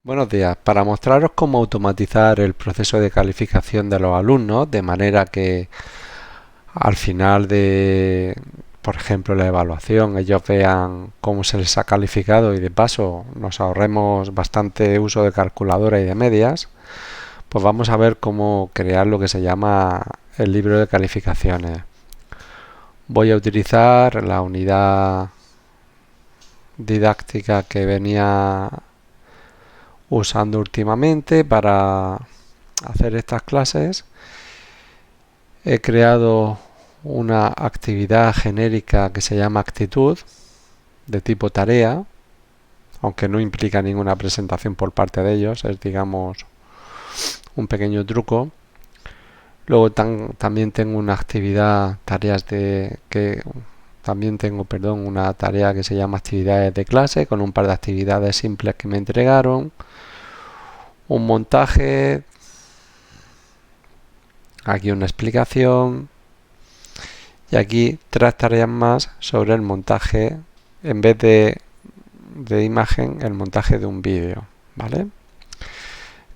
Buenos días. Para mostraros cómo automatizar el proceso de calificación de los alumnos, de manera que al final de, por ejemplo, la evaluación, ellos vean cómo se les ha calificado y de paso nos ahorremos bastante uso de calculadora y de medias, pues vamos a ver cómo crear lo que se llama el libro de calificaciones. Voy a utilizar la unidad didáctica que venía usando últimamente para hacer estas clases. He creado una actividad genérica que se llama actitud de tipo tarea, aunque no implica ninguna presentación por parte de ellos, es digamos un pequeño truco. Luego también tengo una actividad, tareas de que también tengo, perdón, una tarea que se llama actividades de clase con un par de actividades simples que me entregaron, un montaje, aquí una explicación y aquí tres tareas más sobre el montaje en vez de imagen, el montaje de un vídeo, ¿vale?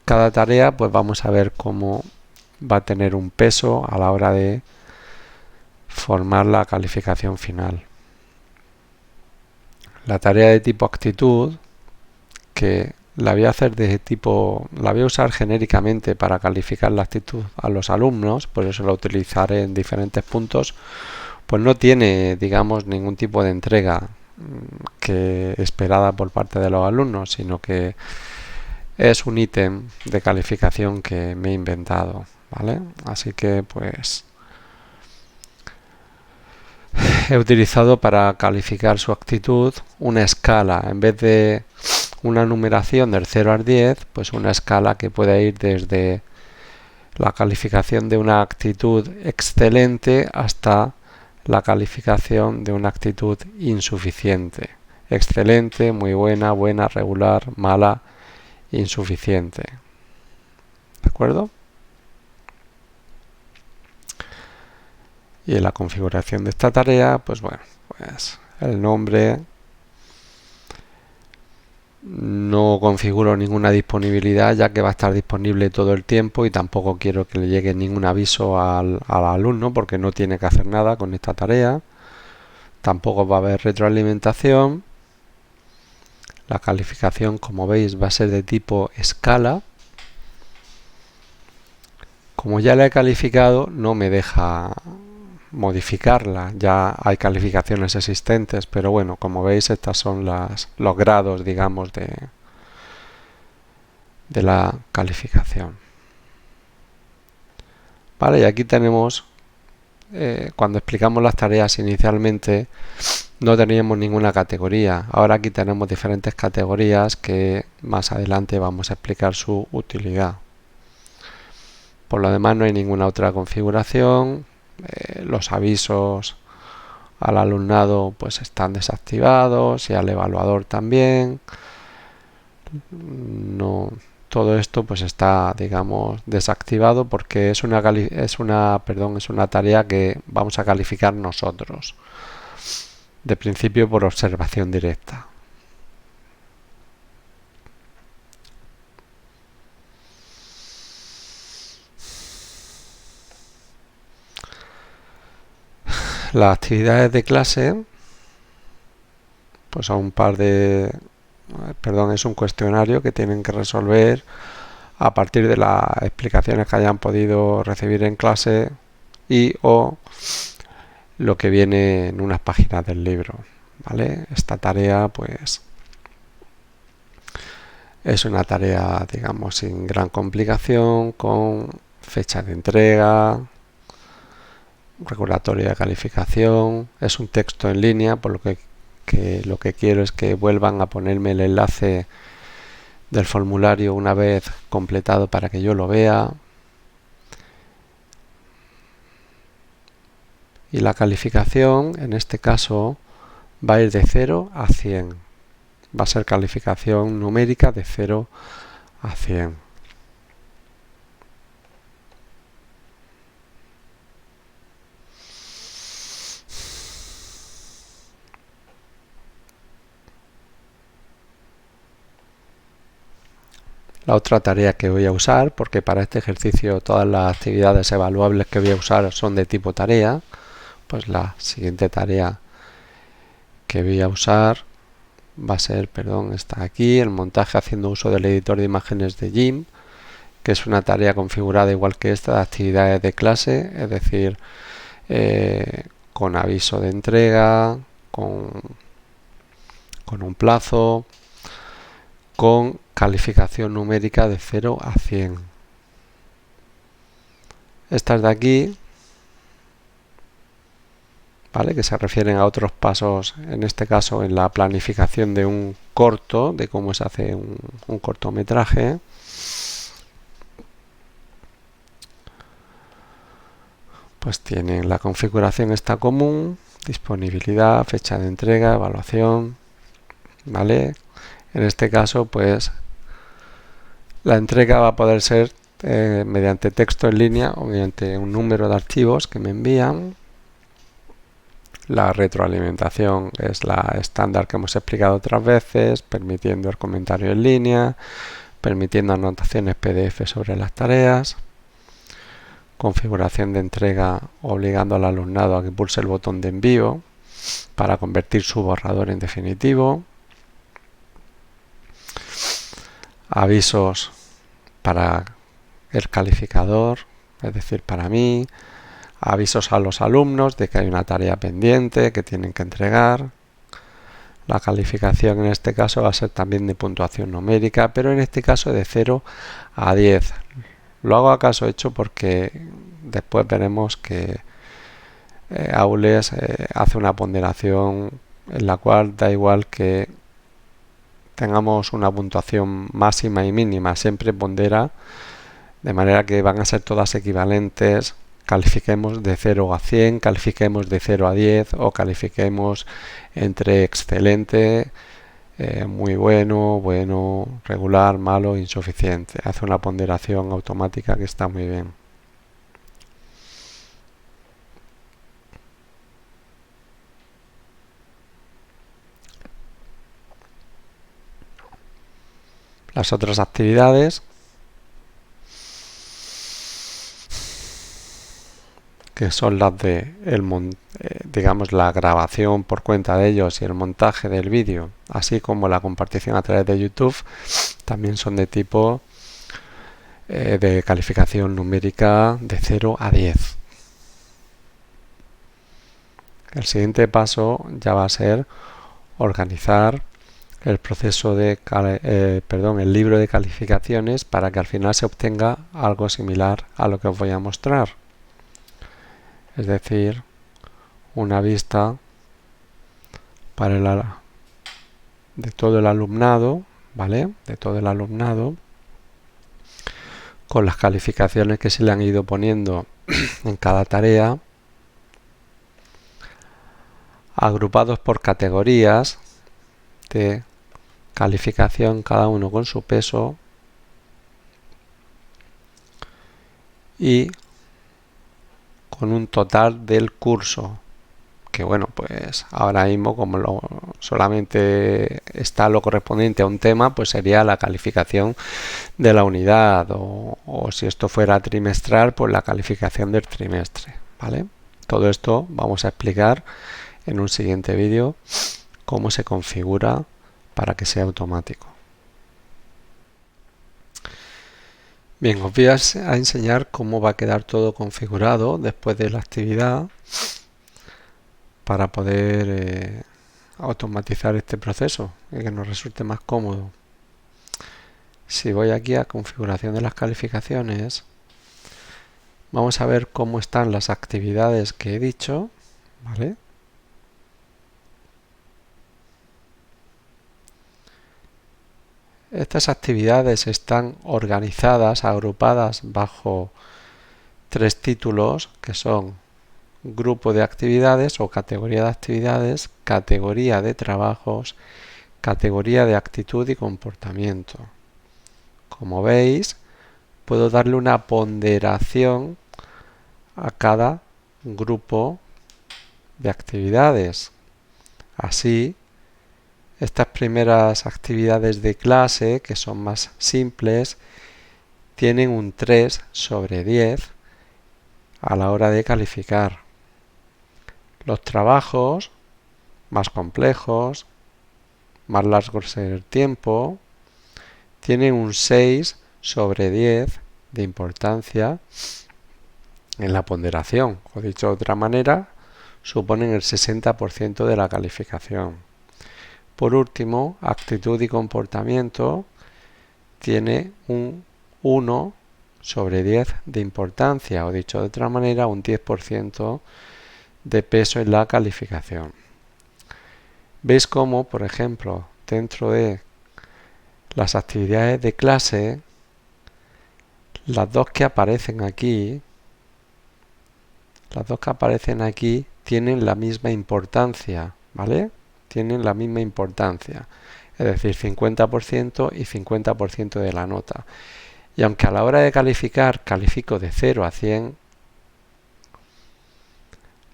Cada tarea pues vamos a ver cómo va a tener un peso a la hora de formar la calificación final. La tarea de tipo actitud, que la voy a hacer de tipo, la voy a usar genéricamente para calificar la actitud a los alumnos, por eso la utilizaré en diferentes puntos, pues no tiene, digamos, ningún tipo de entrega que esperada por parte de los alumnos, sino que es un ítem de calificación que me he inventado, ¿vale? Así que pues he utilizado para calificar su actitud una escala, en vez de una numeración del 0 al 10, pues una escala que puede ir desde la calificación de una actitud excelente hasta la calificación de una actitud insuficiente. Excelente, muy buena, buena, regular, mala, insuficiente. ¿De acuerdo? Y en la configuración de esta tarea, pues bueno, pues el nombre, no configuro ninguna disponibilidad ya que va a estar disponible todo el tiempo y tampoco quiero que le llegue ningún aviso al alumno porque no tiene que hacer nada con esta tarea. Tampoco va a haber retroalimentación. La calificación, como veis, va a ser de tipo escala. Como ya la he calificado, no me deja modificarla. Ya hay calificaciones existentes, pero bueno, como veis, estas son los grados, digamos, de la calificación. Vale, y aquí tenemos, cuando explicamos las tareas inicialmente, no teníamos ninguna categoría. Ahora aquí tenemos diferentes categorías que más adelante vamos a explicar su utilidad. Por lo demás no hay ninguna otra configuración. Los avisos al alumnado pues están desactivados y al evaluador también. No, todo esto pues está digamos desactivado porque es una tarea que vamos a calificar nosotros de principio por observación directa. Las actividades de clase pues son un par de perdón, es un cuestionario que tienen que resolver a partir de las explicaciones que hayan podido recibir en clase y o lo que viene en unas páginas del libro, ¿vale? Esta tarea pues es una tarea digamos sin gran complicación con fecha de entrega, recordatorio de calificación, es un texto en línea por lo que quiero es que vuelvan a ponerme el enlace del formulario una vez completado para que yo lo vea. Y la calificación, en este caso, va a ir de 0 a 100. Va a ser calificación numérica de 0 a 100. La otra tarea que voy a usar, porque para este ejercicio todas las actividades evaluables que voy a usar son de tipo tarea, pues la siguiente tarea que voy a usar va a ser, está aquí, el montaje haciendo uso del editor de imágenes de GIMP, que es una tarea configurada igual que esta de actividades de clase, es decir, con aviso de entrega, con un plazo, con calificación numérica de 0 a 100. Estas de aquí, ¿vale?, que se refieren a otros pasos, en este caso en la planificación de un corto, de cómo se hace un cortometraje. Pues tienen la configuración está común, disponibilidad, fecha de entrega, evaluación, ¿vale? En este caso, pues la entrega va a poder ser mediante texto en línea o mediante un número de archivos que me envían. La retroalimentación es la estándar que hemos explicado otras veces, permitiendo el comentario en línea, permitiendo anotaciones PDF sobre las tareas. Configuración de entrega obligando al alumnado a que pulse el botón de envío para convertir su borrador en definitivo. Avisos para el calificador, es decir, para mí. Avisos a los alumnos de que hay una tarea pendiente que tienen que entregar. La calificación en este caso va a ser también de puntuación numérica, pero en este caso de 0 a 10. Lo hago a caso hecho porque después veremos que Aules hace una ponderación en la cual da igual que tengamos una puntuación máxima y mínima, siempre pondera de manera que van a ser todas equivalentes, califiquemos de 0 a 100, califiquemos de 0 a 10 o califiquemos entre excelente, muy bueno, bueno, regular, malo, insuficiente. Hace una ponderación automática que está muy bien. Las otras actividades, que son las de digamos la grabación por cuenta de ellos y el montaje del vídeo, así como la compartición a través de YouTube, también son de tipo de calificación numérica de 0 a 10. El siguiente paso ya va a ser organizar el proceso de el libro de calificaciones para que al final se obtenga algo similar a lo que os voy a mostrar. Es decir, una vista para de todo el alumnado, ¿vale? De todo el alumnado, con las calificaciones que se le han ido poniendo en cada tarea, agrupados por categorías de calificación, cada uno con su peso, y con un total del curso, que bueno, pues ahora mismo como solamente está lo correspondiente a un tema, pues sería la calificación de la unidad, o si esto fuera trimestral, pues la calificación del trimestre, ¿vale? Todo esto vamos a explicar en un siguiente vídeo cómo se configura para que sea automático. Bien, os voy a enseñar cómo va a quedar todo configurado después de la actividad para poder automatizar este proceso y que nos resulte más cómodo. Si voy aquí a configuración de las calificaciones, vamos a ver cómo están las actividades que he dicho, ¿vale? Estas actividades están organizadas, agrupadas bajo 3 títulos que son grupo de actividades o categoría de actividades, categoría de trabajos, categoría de actitud y comportamiento. Como veis, puedo darle una ponderación a cada grupo de actividades. Así, estas primeras actividades de clase, que son más simples, tienen un 3 sobre 10 a la hora de calificar. Los trabajos más complejos, más largos en el tiempo, tienen un 6 sobre 10 de importancia en la ponderación, o dicho de otra manera, suponen el 60% de la calificación. Por último, actitud y comportamiento tiene un 1 sobre 10 de importancia, o dicho de otra manera, un 10% de peso en la calificación. ¿Veis cómo, por ejemplo, dentro de las actividades de clase, las dos que aparecen aquí tienen la misma importancia, ¿vale? Tienen la misma importancia, es decir, 50% y 50% de la nota. Y aunque a la hora de calificar califico de 0 a 100,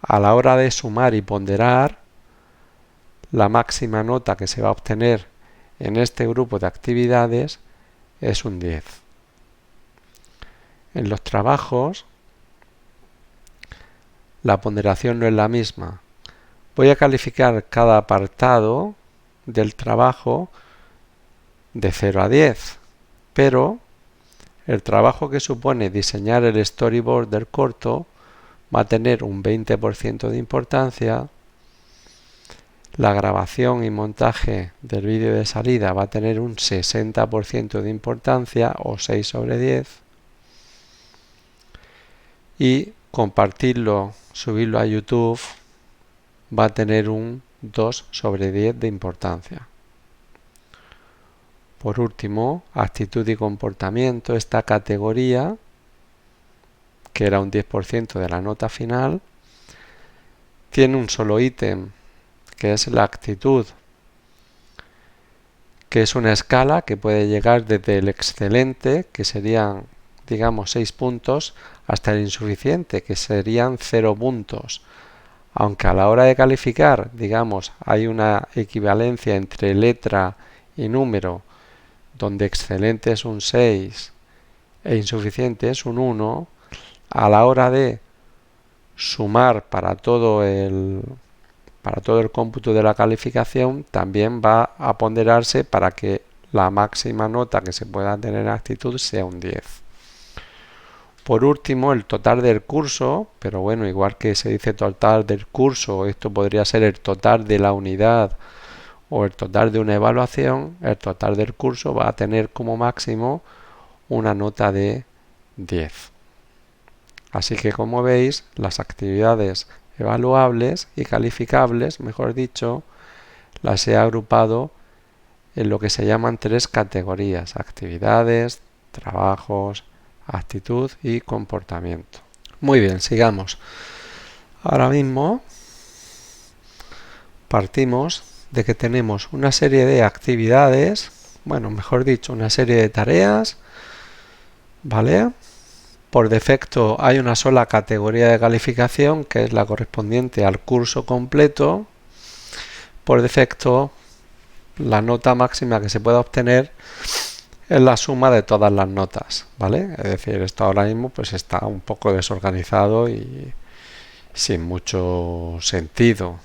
a la hora de sumar y ponderar, la máxima nota que se va a obtener en este grupo de actividades es un 10. En los trabajos, la ponderación no es la misma. Voy a calificar cada apartado del trabajo de 0 a 10, pero el trabajo que supone diseñar el storyboard del corto va a tener un 20% de importancia, la grabación y montaje del vídeo de salida va a tener un 60% de importancia, o 6 sobre 10, y compartirlo, subirlo a YouTube, va a tener un 2 sobre 10 de importancia. Por último, actitud y comportamiento, esta categoría, que era un 10% de la nota final, tiene un solo ítem, que es la actitud, que es una escala que puede llegar desde el excelente, que serían, digamos, 6 puntos, hasta el insuficiente, que serían 0 puntos. Aunque a la hora de calificar, digamos, hay una equivalencia entre letra y número, donde excelente es un 6 e insuficiente es un 1, a la hora de sumar para todo el cómputo de la calificación también va a ponderarse para que la máxima nota que se pueda tener en actitud sea un 10. Por último, el total del curso, pero bueno, igual que se dice total del curso, esto podría ser el total de la unidad o el total de una evaluación. El total del curso va a tener como máximo una nota de 10. Así que, como veis, las actividades evaluables y calificables, mejor dicho, las he agrupado en lo que se llaman 3 categorías: actividades, trabajos, actitud y comportamiento. Muy bien, sigamos. Ahora mismo partimos de que tenemos una serie de actividades, bueno, mejor dicho, una serie de tareas, ¿vale? Por defecto hay una sola categoría de calificación, que es la correspondiente al curso completo. Por defecto, la nota máxima que se pueda obtener es la suma de todas las notas, ¿vale? Es decir, esto ahora mismo pues está un poco desorganizado y sin mucho sentido.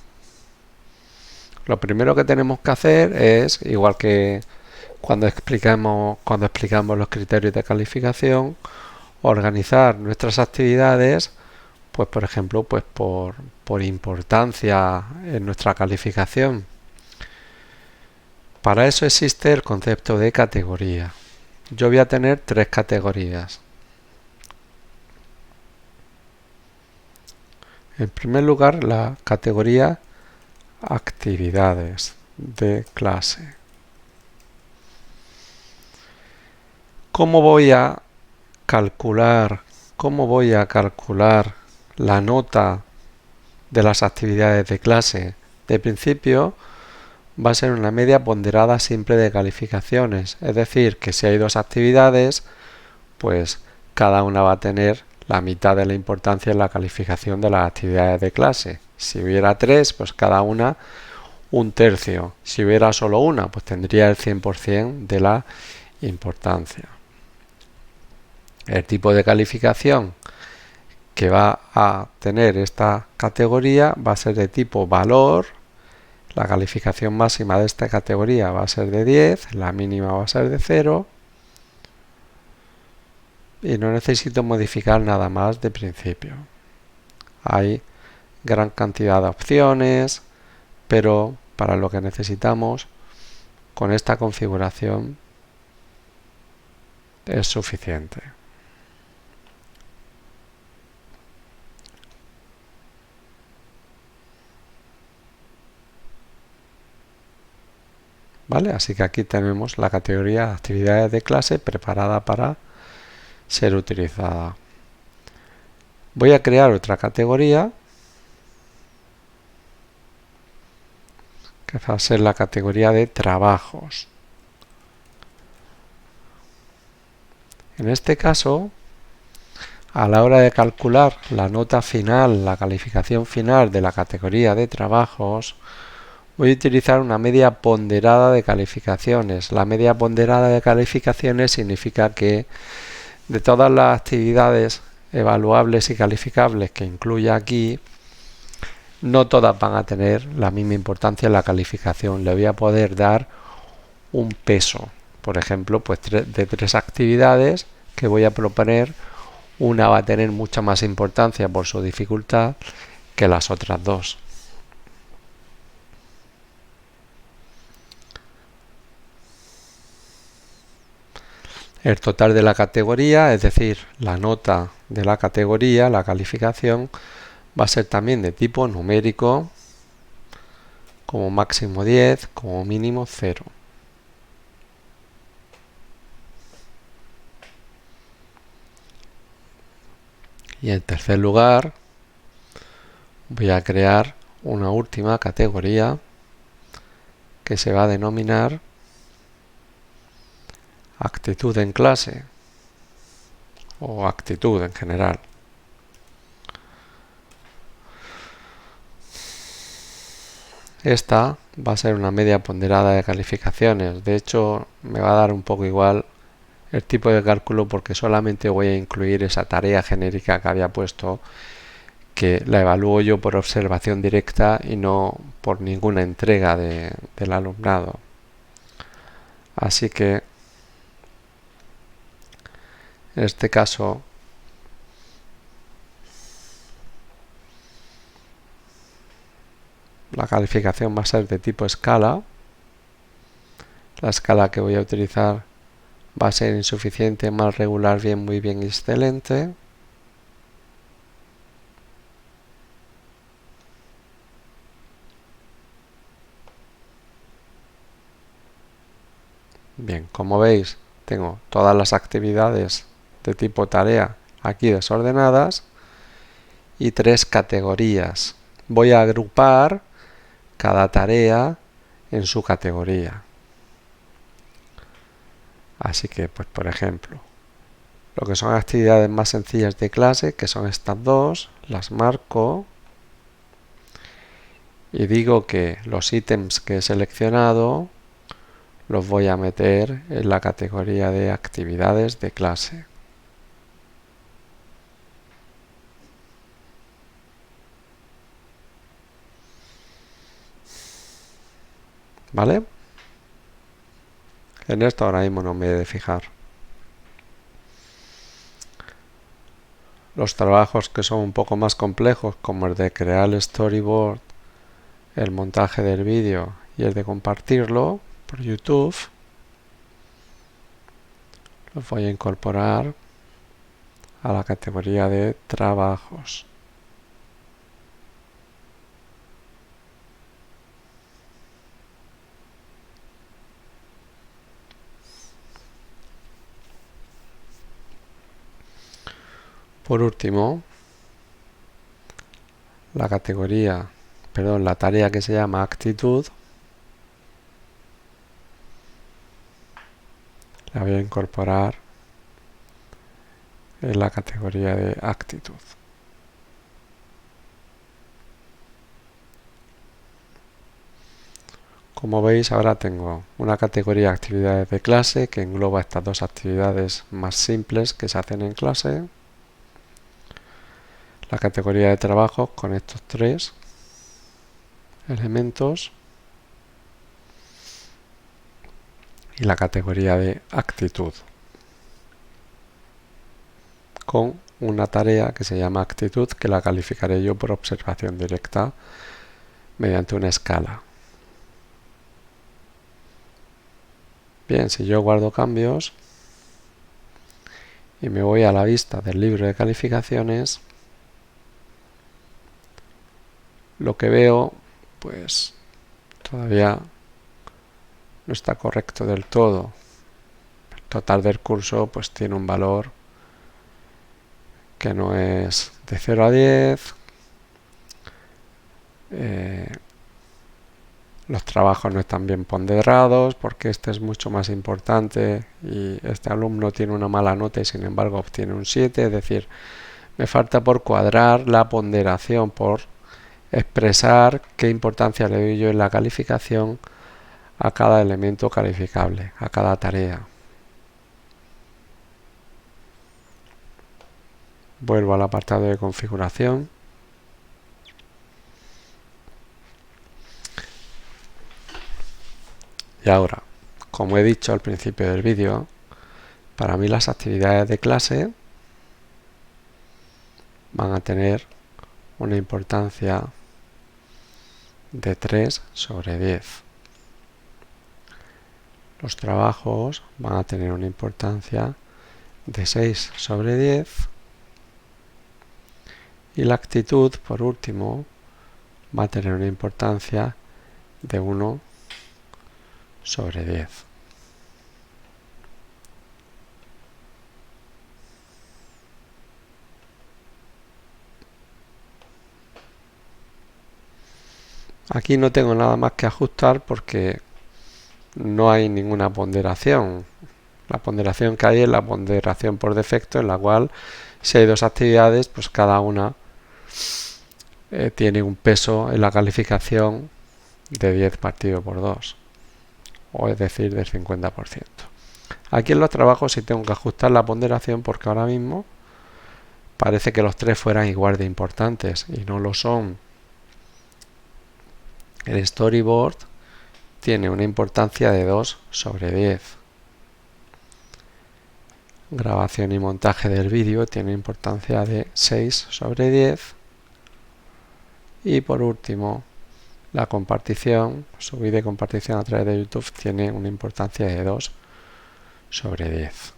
Lo primero que tenemos que hacer es, igual que cuando explicamos los criterios de calificación, organizar nuestras actividades, pues por ejemplo, pues por importancia en nuestra calificación. Para eso existe el concepto de categoría. Yo voy a tener 3 categorías. En primer lugar, la categoría actividades de clase. ¿Cómo voy a calcular la nota de las actividades de clase? De principio va a ser una media ponderada simple de calificaciones, es decir, que si hay 2 actividades, pues cada una va a tener la mitad de la importancia en la calificación de las actividades de clase. Si hubiera 3, pues cada una un tercio. Si hubiera solo una, pues tendría el 100% de la importancia. El tipo de calificación que va a tener esta categoría va a ser de tipo valor. La calificación máxima de esta categoría va a ser de 10, la mínima va a ser de 0 y no necesito modificar nada más de principio. Hay gran cantidad de opciones, pero para lo que necesitamos con esta configuración es suficiente. ¿Vale? Así que aquí tenemos la categoría de actividades de clase preparada para ser utilizada. Voy a crear otra categoría que va a ser la categoría de trabajos. En este caso, a la hora de calcular la nota final, la calificación final de la categoría de trabajos, voy a utilizar una media ponderada de calificaciones. La media ponderada de calificaciones significa que de todas las actividades evaluables y calificables que incluye aquí, no todas van a tener la misma importancia en la calificación. Le voy a poder dar un peso. Por ejemplo, pues de 3 actividades que voy a proponer, una va a tener mucha más importancia por su dificultad que las otras 2. El total de la categoría, es decir, la nota de la categoría, la calificación, va a ser también de tipo numérico, como máximo 10, como mínimo 0. Y en tercer lugar, voy a crear una última categoría que se va a denominar actitud en clase o actitud en general. Esta va a ser una media ponderada de calificaciones. De hecho, me va a dar un poco igual el tipo de cálculo porque solamente voy a incluir esa tarea genérica que había puesto, que la evalúo yo por observación directa y no por ninguna entrega del alumnado. Así que en este caso la calificación va a ser de tipo escala. La escala que voy a utilizar va a ser insuficiente, mal, regular, bien, muy bien y excelente. Bien, como veis, tengo todas las actividades de tipo tarea aquí desordenadas y 3 categorías. Voy a agrupar cada tarea en su categoría. Así que, pues por ejemplo, lo que son actividades más sencillas de clase, que son estas 2, las marco y digo que los ítems que he seleccionado los voy a meter en la categoría de actividades de clase. ¿Vale? En esto ahora mismo no me he de fijar. Los trabajos que son un poco más complejos, como el de crear el storyboard, el montaje del vídeo y el de compartirlo por YouTube, los voy a incorporar a la categoría de trabajos. Por último, la tarea que se llama actitud, la voy a incorporar en la categoría de actitud. Como veis, ahora tengo una categoría de actividades de clase que engloba estas dos actividades más simples que se hacen en clase, la categoría de trabajos con estos tres elementos y la categoría de actitud con una tarea que se llama actitud, que la calificaré yo por observación directa mediante una escala. Bien, si yo guardo cambios y me voy a la vista del libro de calificaciones, lo que veo, pues todavía no está correcto del todo. El total del curso pues tiene un valor que no es de 0 a 10. Los trabajos no están bien ponderados porque este es mucho más importante y este alumno tiene una mala nota y sin embargo obtiene un 7, es decir, me falta por cuadrar la ponderación, por expresar qué importancia le doy yo en la calificación a cada elemento calificable, a cada tarea. Vuelvo al apartado de configuración. Y ahora, como he dicho al principio del vídeo, para mí las actividades de clase van a tener una importancia de 3 sobre 10. Los trabajos van a tener una importancia de 6 sobre 10. Y la actitud, por último, va a tener una importancia de 1 sobre 10. Aquí no tengo nada más que ajustar porque no hay ninguna ponderación. La ponderación que hay es la ponderación por defecto, en la cual si hay dos actividades, pues cada una tiene un peso en la calificación de 10 partido por 2, o es decir, del 50%. Aquí en los trabajos sí tengo que ajustar la ponderación porque ahora mismo parece que los tres fueran igual de importantes y no lo son. El storyboard tiene una importancia de 2 sobre 10. Grabación y montaje del vídeo tiene importancia de 6 sobre 10. Y por último, la compartición, subida y compartición a través de YouTube tiene una importancia de 2 sobre 10.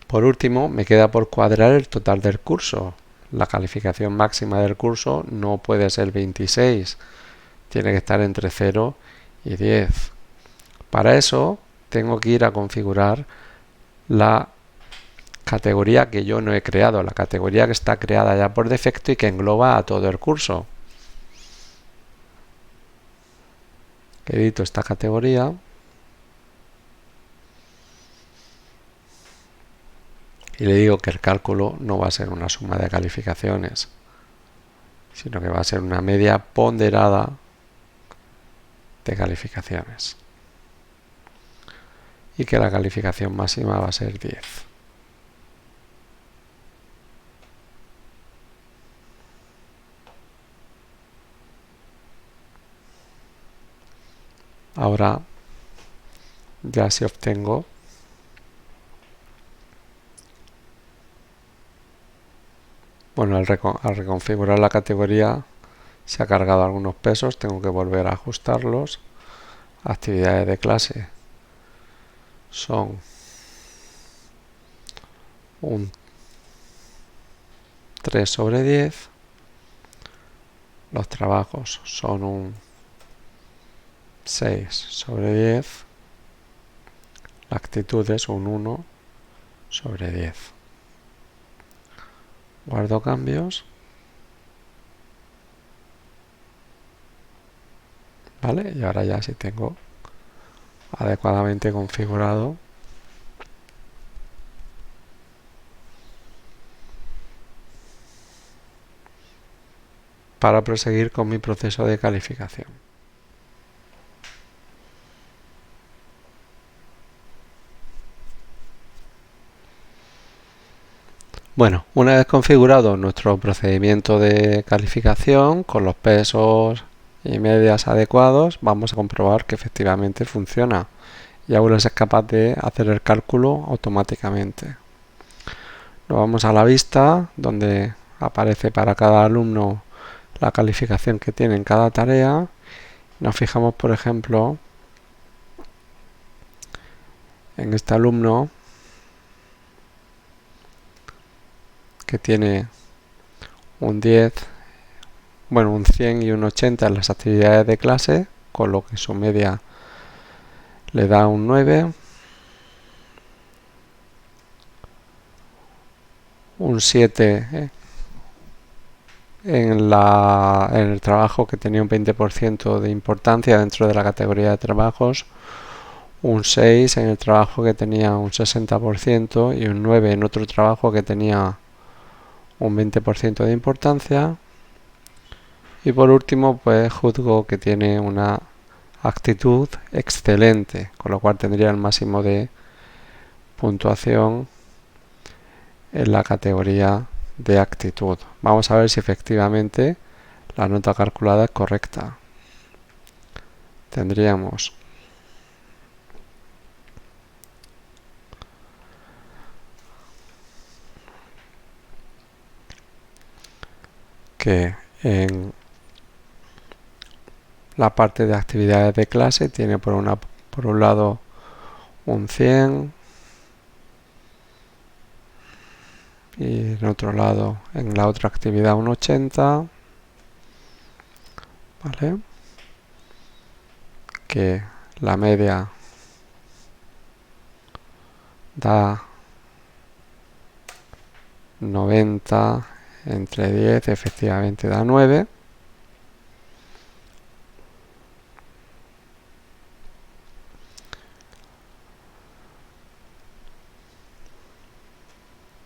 Por último, me queda por cuadrar el total del curso. La calificación máxima del curso no puede ser 26, tiene que estar entre 0 y 10. Para eso tengo que ir a configurar la categoría que yo no he creado, la categoría que está creada ya por defecto y que engloba a todo el curso. Edito esta categoría y le digo que el cálculo no va a ser una suma de calificaciones, sino que va a ser una media ponderada de calificaciones y que la calificación máxima va a ser 10. Ahora ya si obtengo bueno, al reconfigurar la categoría se ha cargado algunos pesos, tengo que volver a ajustarlos. Actividades de clase son un 3 sobre 10. Los trabajos son un 6 sobre 10. La actitud es un 1 sobre 10. Guardo cambios. ¿Vale? Y ahora ya si tengo adecuadamente configurado para proseguir con mi proceso de calificación. Bueno, una vez configurado nuestro procedimiento de calificación con los pesos y medias adecuados, vamos a comprobar que efectivamente funciona y Aulas es capaz de hacer el cálculo automáticamente. Nos vamos a la vista donde aparece para cada alumno la calificación que tiene en cada tarea. Nos fijamos, por ejemplo, en este alumno que tiene un 10, bueno, un 100 y un 80 en las actividades de clase, con lo que su media le da un 9, un 7 en el trabajo que tenía un 20% de importancia dentro de la categoría de trabajos, un 6 en el trabajo que tenía un 60% y un 9 en otro trabajo que tenía un 20% de importancia. Y por último, pues juzgo que tiene una actitud excelente, con lo cual tendría el máximo de puntuación en la categoría de actitud. Vamos a ver si efectivamente la nota calculada es correcta. Tendríamos que en la parte de actividades de clase tiene por un lado un 100 y en otro lado, en la otra actividad, un 80, ¿vale? Que la media da 90 entre 10, efectivamente da 9.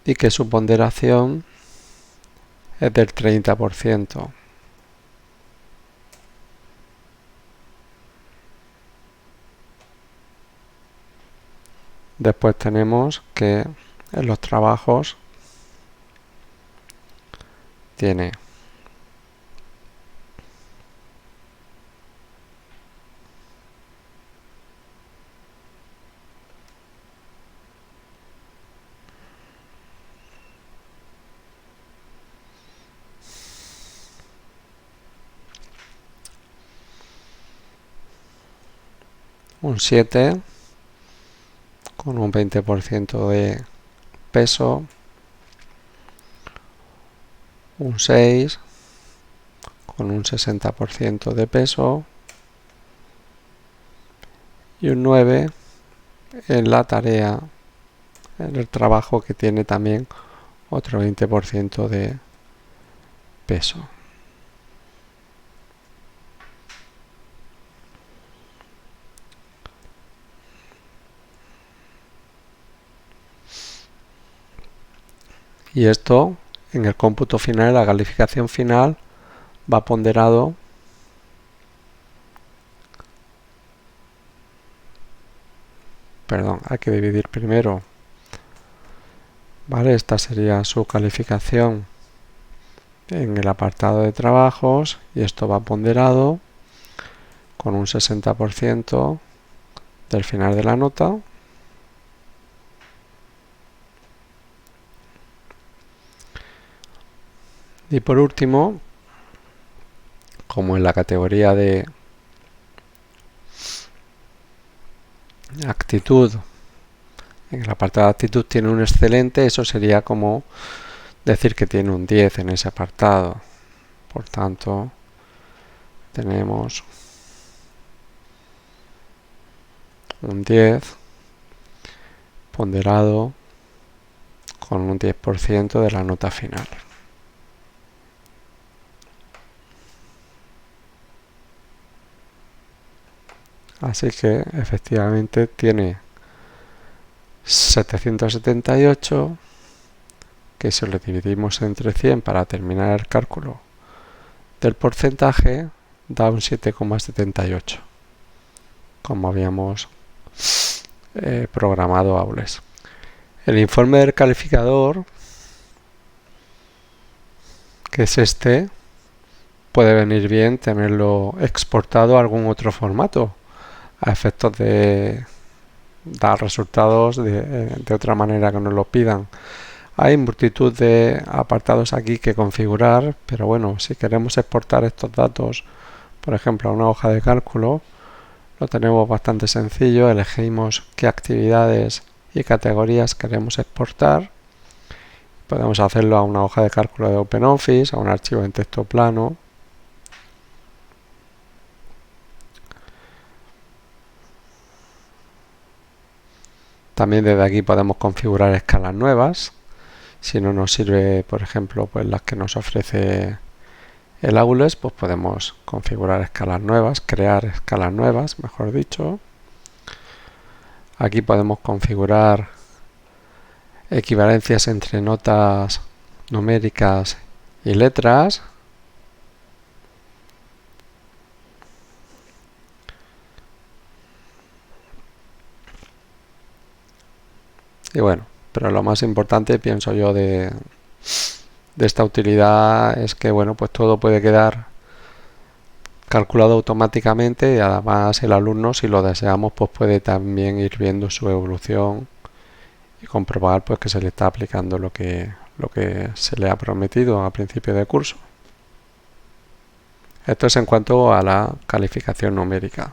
Y que su ponderación es del 30%. Después tenemos que en los trabajos tiene un 7 con un 20% de peso, un 6 con un 60% de peso y un 9 en la tarea, en el trabajo que tiene también otro 20% de peso. Y esto en el cómputo final, la calificación final, va ponderado hay que dividir primero, ¿vale? Esta sería su calificación en el apartado de trabajos y esto va ponderado con un 60% del final de la nota. Y por último, como en la categoría de actitud, en el apartado de actitud tiene un excelente, eso sería como decir que tiene un 10 en ese apartado. Por tanto, tenemos un 10 ponderado con un 10% de la nota final. Así que efectivamente tiene 778, que si lo dividimos entre 100 para terminar el cálculo del porcentaje da un 7,78, como habíamos programado aules. El informe del calificador, que es este, puede venir bien tenerlo exportado a algún otro formato a efectos de dar resultados de otra manera que nos lo pidan. Hay multitud de apartados aquí que configurar, pero bueno, si queremos exportar estos datos, por ejemplo, a una hoja de cálculo, lo tenemos bastante sencillo. Elegimos qué actividades y categorías queremos exportar. Podemos hacerlo a una hoja de cálculo de OpenOffice, a un archivo en texto plano. También desde aquí podemos configurar escalas nuevas. Si no nos sirve, por ejemplo, pues las que nos ofrece el Aules, pues podemos configurar escalas nuevas, crear escalas nuevas, mejor dicho. Aquí podemos configurar equivalencias entre notas numéricas y letras. Y bueno, pero lo más importante, pienso yo, de esta utilidad es que bueno, pues todo puede quedar calculado automáticamente, y además el alumno, si lo deseamos, pues puede también ir viendo su evolución y comprobar pues que se le está aplicando lo que se le ha prometido a principio de curso. Esto es en cuanto a la calificación numérica.